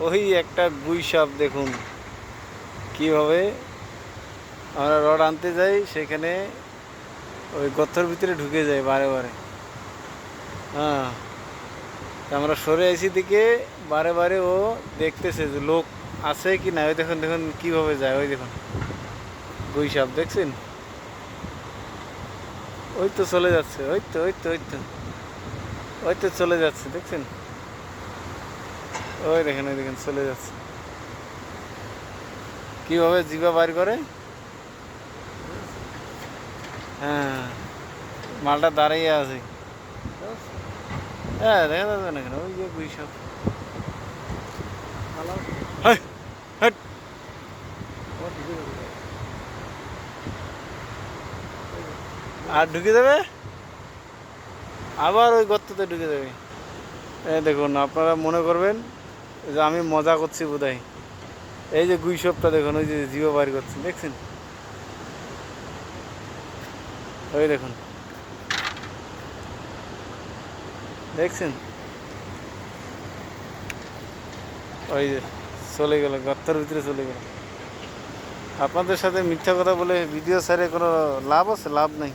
ওই একটা গুই সাপ দেখুন কীভাবে আমরা রড আনতে যাই, সেখানে ওই গর্তের ভিতরে ঢুকে যায় বারে বারে। হ্যাঁ, আমরা সরে আইসি দিকে বারে বারে ও দেখতেছে যে লোক আছে কি না। ওই দেখুন দেখুন কীভাবে যায়, ওই দেখুন গুই সাপ দেখছেন, ওই তো চলে যাচ্ছে, ওই তো ওই তো ওই তো ওই তো চলে যাচ্ছে দেখছেন, ওই দেখেন ওই দেখেন চলে যাচ্ছে কীভাবে জিভা বার করে। হ্যাঁ, মালটা দাঁড়িয়ে আছে। হ্যাঁ, দেখা যাবে না কেন, ওই যে গুই সাপ। হাই, হাট। আর ঢুকে যাবে, আবার ওই গর্ততে ঢুকে যাবে। দেখুন, আপনারা মনে করবেন যে আমি মজা করছি বোধহয়। এই যে গুই সাপটা দেখুন, ওই যে জিভা বার করছে দেখছেন, ওই দেখুন দেখছেন, ওই যে চলে গেল গর্তের ভিতরে চলে গেল। আপনাদের সাথে মিথ্যা কথা বলে ভিডিও ছাড়ে কোনো লাভ আছে? লাভ নেই।